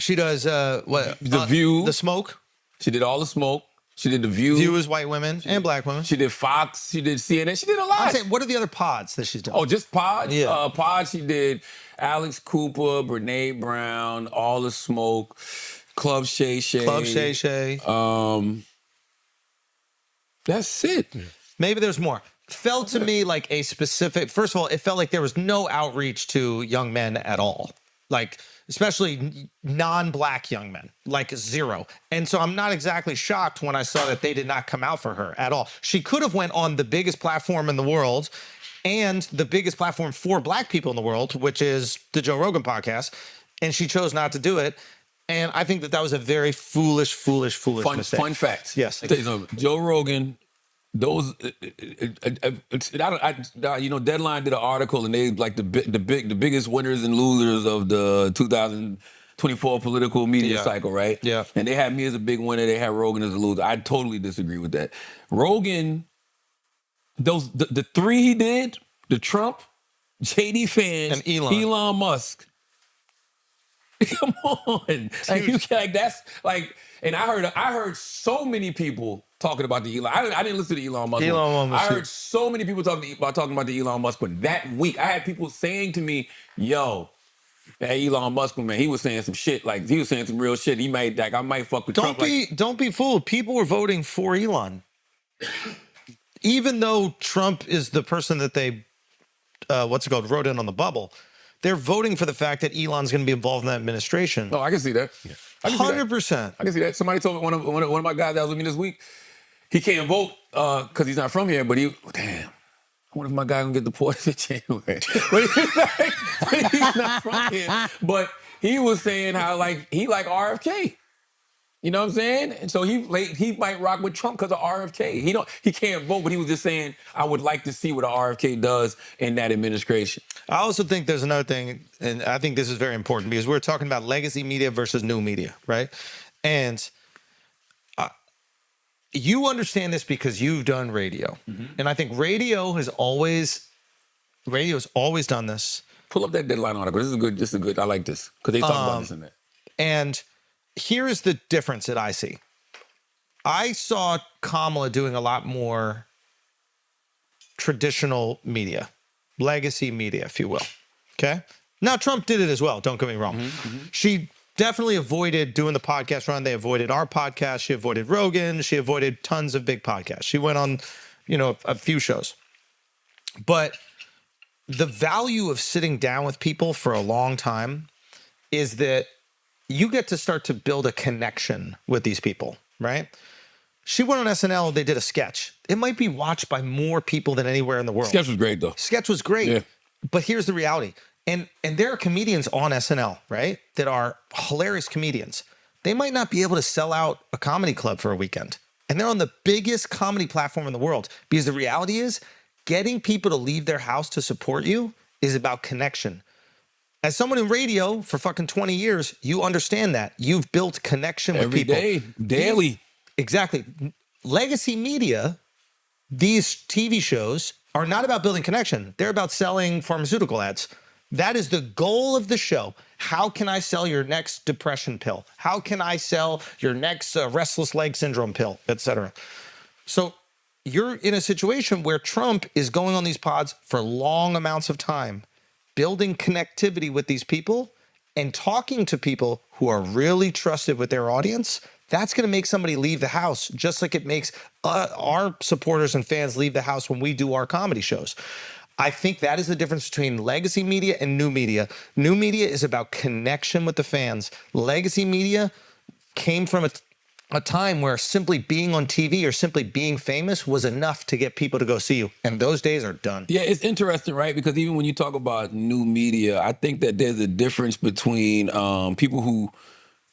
She does what? The View. The Smoke. She did all the Smoke. She did The View. View is white women and black women. She did Fox. She did CNN. She did a lot. I'm saying, what are the other pods that she's done? Oh, just pods? Yeah. Pods, she did Alex Cooper, Brene Brown, All the Smoke, Club Shay Shay. Club Shay Shay. That's it. Maybe there's more. Felt to me like a specific, first of all, it felt like there was no outreach to young men at all. Like, especially non-black young men, like zero. And so I'm not exactly shocked when I saw that they did not come out for her at all. She could have went on the biggest platform in the world and the biggest platform for black people in the world, which is the Joe Rogan podcast. And she chose not to do it. And I think that that was a very foolish mistake. Fun fact. Yes. I'll tell you something. Joe Rogan, those, Deadline did an article and they like the biggest winners and losers of the 2024 political media cycle, right? Yeah. And they had me as a big winner. They had Rogan as a loser. I totally disagree with that. Rogan, the three he did, the Trump, JD fans, and Elon Musk. Come on, and I heard so many people talking about the Elon. I didn't listen to Elon Musk. I heard so many people talking about the Elon Musk. But that week, I had people saying to me, "Yo, that Elon Musk man, he was saying some shit. Like he was saying some real shit. I might fuck with Trump." Don't be fooled. People were voting for Elon, even though Trump is the person that they wrote in on the bubble. They're voting for the fact that Elon's going to be involved in that administration. Oh, I can see that. 100%. I can see that. Somebody told me, one of my guys that was with me this week, he can't vote because he's not from here, but I wonder if my guy going to get deported in January. but he's not from here. But he was saying how he like RFK. You know what I'm saying? And so he might rock with Trump because of RFK. He can't vote, but he was just saying, I would like to see what a RFK does in that administration. I also think there's another thing, and I think this is very important because we're talking about legacy media versus new media, right? And you understand this because you've done radio. Mm-hmm. And I think radio has always done this. Pull up that Deadline article. This is good. I like this because they talk about this in there. And here is the difference that I see. I saw Kamala doing a lot more traditional media, legacy media, if you will. Okay? Now, Trump did it as well. Don't get me wrong. Mm-hmm, mm-hmm. She definitely avoided doing the podcast run. They avoided our podcast. She avoided Rogan. She avoided tons of big podcasts. She went on, a few shows. But the value of sitting down with people for a long time is that you get to start to build a connection with these people, right? She went on SNL, they did a sketch. It might be watched by more people than anywhere in the world. Sketch was great, though. Sketch was great. Yeah. But here's the reality. And there are comedians on SNL, right, that are hilarious comedians. They might not be able to sell out a comedy club for a weekend. And they're on the biggest comedy platform in the world. Because the reality is, getting people to leave their house to support you is about connection. As someone in radio for fucking 20 years, you understand that. You've built connection with people. Every day, daily. Exactly. Legacy media, these TV shows, are not about building connection. They're about selling pharmaceutical ads. That is the goal of the show. How can I sell your next depression pill? How can I sell your next restless leg syndrome pill, et cetera? So you're in a situation where Trump is going on these pods for long amounts of time, building connectivity with these people and talking to people who are really trusted with their audience. That's going to make somebody leave the house, just like it makes our supporters and fans leave the house when we do our comedy shows. I think that is the difference between legacy media and new media. New media is about connection with the fans. Legacy media came from a time where simply being on TV or simply being famous was enough to get people to go see you. And those days are done. Yeah, it's interesting, right? Because even when you talk about new media, I think that there's a difference between people who,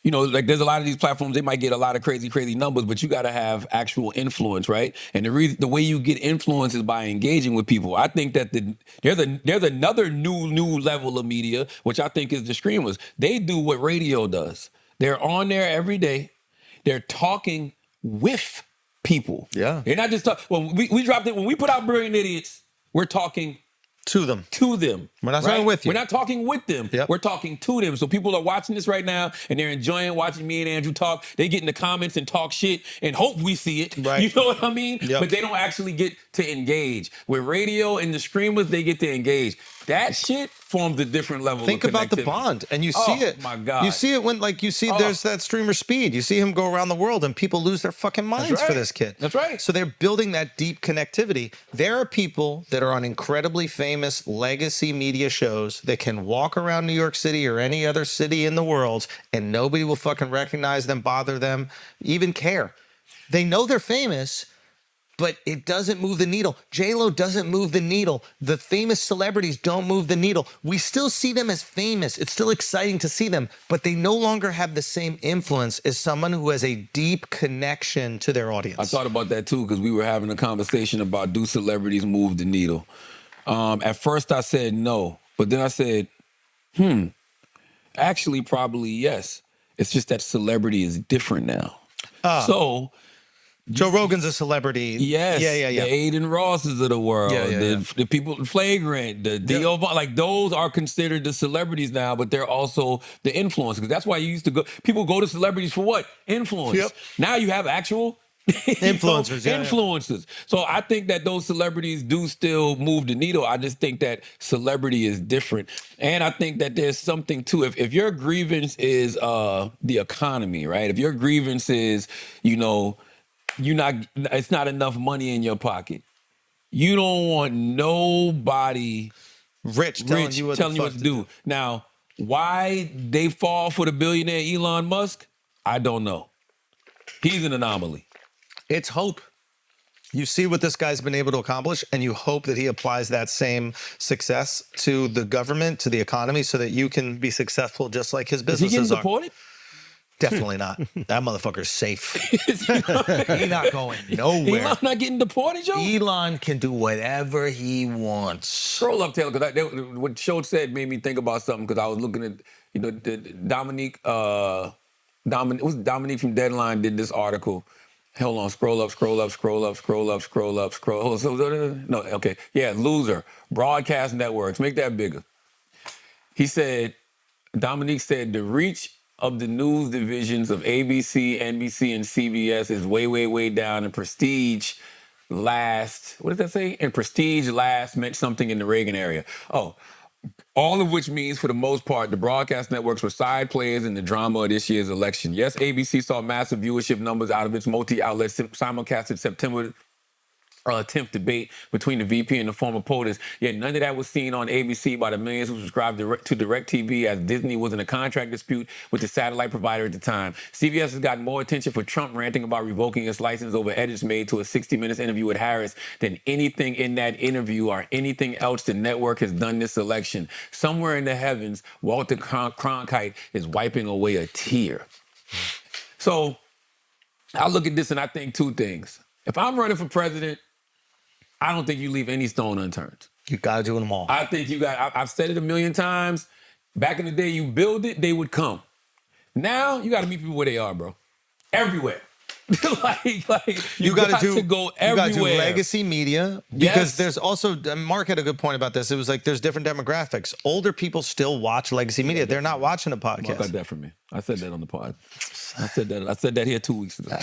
there's a lot of these platforms, they might get a lot of crazy numbers, but you got to have actual influence, right? And the way you get influence is by engaging with people. I think that there's another new level of media, which I think is the streamers. They do what radio does. They're on there every day. They're talking with people. Yeah. They're not just talking. Well, we dropped it. When we put out Brilliant Idiots, we're talking To them. To them. We're not talking with you. We're not talking with them. Yep. We're talking to them. So people are watching this right now and they're enjoying watching me and Andrew talk. They get in the comments and talk shit and hope we see it. Right. You know what I mean? Yep. But they don't actually get to engage. With radio and the streamers, they get to engage. That shit forms a different level Think of about the connectivity. bond, and you see it. Oh, my God. You see it when, like, there's that streamer Speed. You see him go around the world, and people lose their fucking minds for right. this kid. That's right. So they're building that deep connectivity. There are people that are on incredibly famous legacy media shows that can walk around New York City or any other city in the world, and nobody will fucking recognize them, bother them, even care. They know they're famous, but it doesn't move the needle. J-Lo doesn't move the needle. The famous celebrities don't move the needle. We still see them as famous. It's still exciting to see them, but they no longer have the same influence as someone who has a deep connection to their audience. I thought about that too because we were having a conversation about do celebrities move the needle. At first I said no, but then I said, actually probably yes. It's just that celebrity is different now. So Joe Rogan's a celebrity. yes, Yeah. the Aiden Rosses of the world, Yeah. the people Flagrant, the Dio, like those are considered the celebrities now, but they're also the influencers. Because that's why you used to go. People go to celebrities for what? Influence. Yep. Now you have actual Influencers, yeah. influencers. So I think that those celebrities do still move the needle. I just think that celebrity is different. And I think that there's something too. If your grievance is the economy, right? If your grievance is, it's not enough money in your pocket. You don't want nobody Rich telling you what to do. Now, why they fall for the billionaire Elon Musk, I don't know. He's an anomaly. It's hope. You see what this guy's been able to accomplish, and you hope that he applies that same success to the government, to the economy, so that you can be successful just like his Is he businesses getting are. deported? Definitely not. That motherfucker's safe. He's not going nowhere. Elon not getting deported, yo? Elon can do whatever he wants. Scroll up, Taylor, because what Schulz said made me think about something, because I was looking at, Dominique from Deadline did this article. Hold on, scroll up. No, okay. Yeah, Loser, broadcast networks, make that bigger. He said, Dominique said, the reach of the news divisions of ABC, NBC, and CBS is way, way, way down, and prestige last, what does that say? And prestige last meant something in the Reagan area. Oh, all of which means, for the most part, the broadcast networks were side players in the drama of this year's election. Yes, ABC saw massive viewership numbers out of its multi-outlet simulcasted September 10th debate between the VP and the former POTUS, yet none of that was seen on ABC by the millions who subscribed to DirecTV, as Disney was in a contract dispute with the satellite provider at the time. CBS has gotten more attention for Trump ranting about revoking his license over edits made to a 60 Minutes interview with Harris than anything in that interview or anything else the network has done this election. Somewhere in the heavens, Walter Cronkite is wiping away a tear. So I look at this and I think two things. If I'm running for president, I don't think you leave any stone unturned. You gotta do them all. I think I've said it a million times. Back in the day, you build it, they would come. Now, you gotta meet people where they are, bro. Everywhere. you got to go everywhere. You got to do legacy media, because there's also, Mark had a good point about this. It was like there's different demographics. Older people still watch legacy media. They're not watching a podcast. Mark got that from me. I said that on the pod. I said that here 2 weeks ago.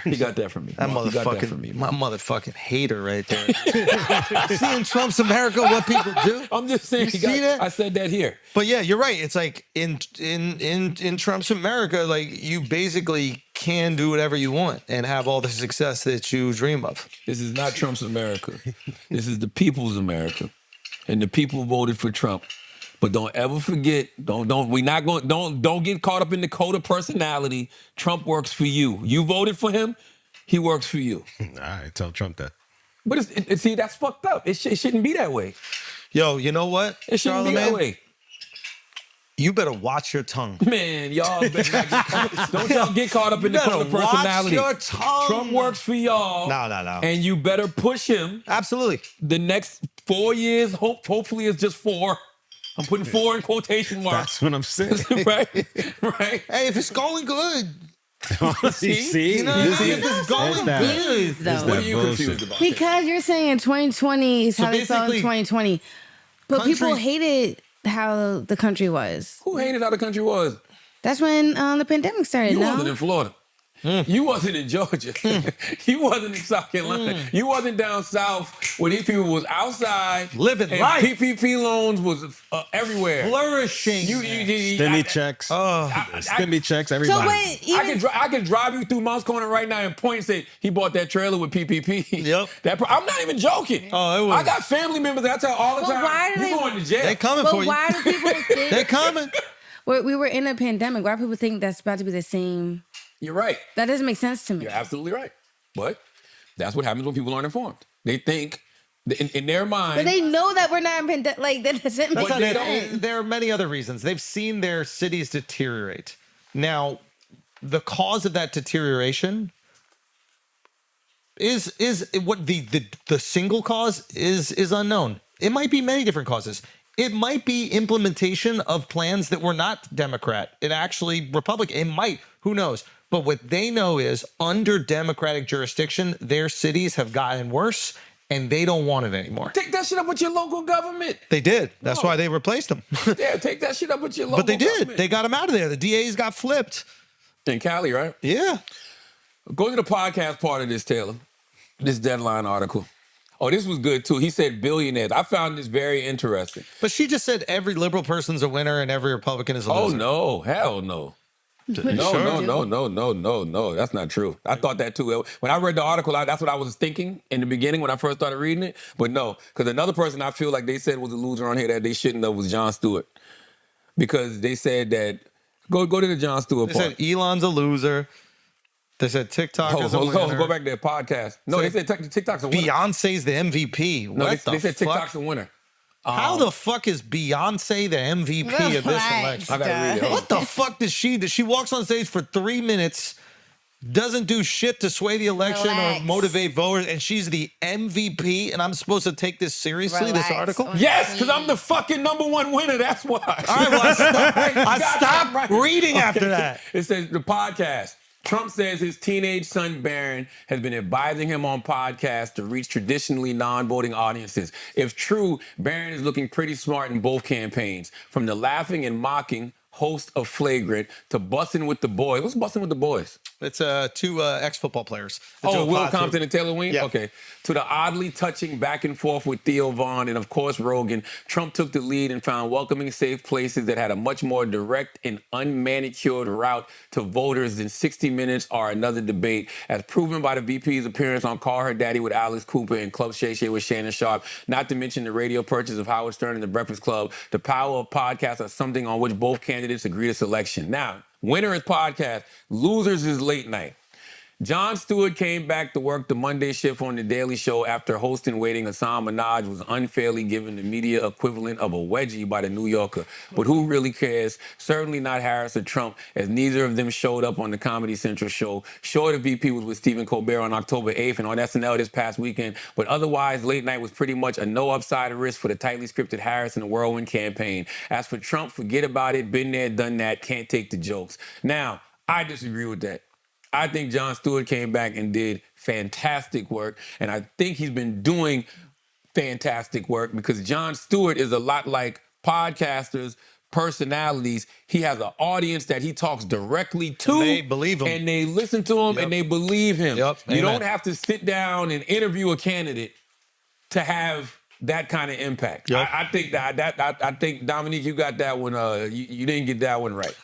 He got that from me. That Mark, motherfucking, my motherfucking hater right there. See in Trump's America what people do? I'm just saying. I said that here. But yeah, you're right. It's like in Trump's America, like you basically can do whatever you want and have all the success that you dream of. This is not Trump's America. This is the people's America, and the people voted for Trump. But don't ever forget, don't get caught up in the code of personality. Trump works for you. You voted for him, he works for you. All right, tell Trump that. But see, that's fucked up. It shouldn't be that way. Yo, you know what? It shouldn't be that way. You better watch your tongue. Man, y'all better not get don't y'all get caught up in the code of personality. Watch your tongue. Trump works for y'all. No. And you better push him. Absolutely. The next 4 years, hopefully it's just 4. I'm putting 4 in quotation marks. That's what I'm saying. Right? Hey, if it's going good. See? You know what I mean? If it's going good. Though. What are you confused about? Because you're saying 2020 is how they saw in basically- 2020. But people hated how the country was. Who hated how the country was? That's when the pandemic started. You no? wasn't in Florida. You wasn't in Georgia. You wasn't in South Carolina. You wasn't down south where these people was outside Living and life. PPP loans was everywhere. Flourishing. Stimmy checks. Stimmy checks, everybody. So wait, I can drive you through Mouse Corner right now and point and say he bought that trailer with PPP. Yep. I'm not even joking. Oh, it was. I got family members that I tell all the But time. why do You they- going to jail? They coming but for you. why do people think They coming. we were in a pandemic? Why do people think that's about to be the same? You're right. That doesn't make sense to me. You're absolutely right. But that's what happens when people aren't informed. They think in their mind. But they know that we're not in pandemic. Like that doesn't make That's not they it. sense. There are many other reasons. They've seen their cities deteriorate. Now, the cause of that deterioration is what the single cause is unknown. It might be many different causes. It might be implementation of plans that were not Democrat and actually Republican. It might. Who knows? But what they know is under Democratic jurisdiction, their cities have gotten worse and they don't want it anymore. Take that shit up with your local government. They did. That's No. why they replaced them. Yeah, take that shit up with your local But they did. government. They got him out of there. The DAs got flipped. In Cali, right? Yeah. Go to the podcast part of this, Taylor. This Deadline article. Oh, this was good too. He said billionaires. I found this very interesting. But she just said every liberal person's a winner and every Republican is a Oh loser. no, hell no. No. That's not true. I thought that too. When I read the article, that's what I was thinking in the beginning when I first started reading it. But no, because another person I feel like they said was a loser on here that they shouldn't have was Jon Stewart. Because they said that, go to the Jon Stewart They part. said Elon's a loser. They said TikTok is a Hold winner. on, go back to their podcast. No, they said TikTok's a winner. Beyonce's the MVP. No, What they said the fuck? TikTok's a winner. How the fuck is Beyonce the MVP of this Relax. election? I gotta read it. What the fuck does she do? She walks on stage for 3 minutes, doesn't do shit to sway the election Relax. or motivate voters, and she's the MVP, and I'm supposed to take this seriously, Relax. this article? Yes, because I'm the fucking #1 winner. That's why. All right, well, I stopped Right. reading after that. It says the podcast. Trump says his teenage son Barron has been advising him on podcasts to reach traditionally non-voting audiences. If true, Barron is looking pretty smart in both campaigns. From the laughing and mocking host of Flagrant to Bussin' with the Boys. What's Bussin' with the Boys? It's two ex-football players. that do Oh, a Will pod Compton too. and Taylor Wayne? Yeah. Okay. To the oddly touching back and forth with Theo Vaughn and, of course, Rogan, Trump took the lead and found welcoming, safe places that had a much more direct and unmanicured route to voters than 60 Minutes or Another Debate, as proven by the VP's appearance on Call Her Daddy with Alice Cooper and Club Shay Shay with Shannon Sharp, not to mention the radio purchase of Howard Stern and The Breakfast Club. The power of podcasts are something on which both candidates agree to selection. Now, winner is podcast, losers is late night. Jon Stewart came back to work the Monday shift on The Daily Show after hosting Waiting Hassan Minaj was unfairly given the media equivalent of a wedgie by The New Yorker. But who really cares? Certainly not Harris or Trump, as neither of them showed up on the Comedy Central show. Sure, the VP was with Stephen Colbert on October 8th and on SNL this past weekend, but otherwise, late night was pretty much a no upside risk for the tightly scripted Harris and the Whirlwind campaign. As for Trump, forget about it. Been there, done that. Can't take the jokes. Now, I disagree with that. I think Jon Stewart came back and did fantastic work, and I think he's been doing fantastic work because Jon Stewart is a lot like podcasters, personalities. He has an audience that he talks directly to. And they believe him. And they listen to him, and they believe him. Yep. You Amen. don't have to sit down and interview a candidate to have that kind of impact. Yep. I think Dominique, you got that one. You didn't get that one right.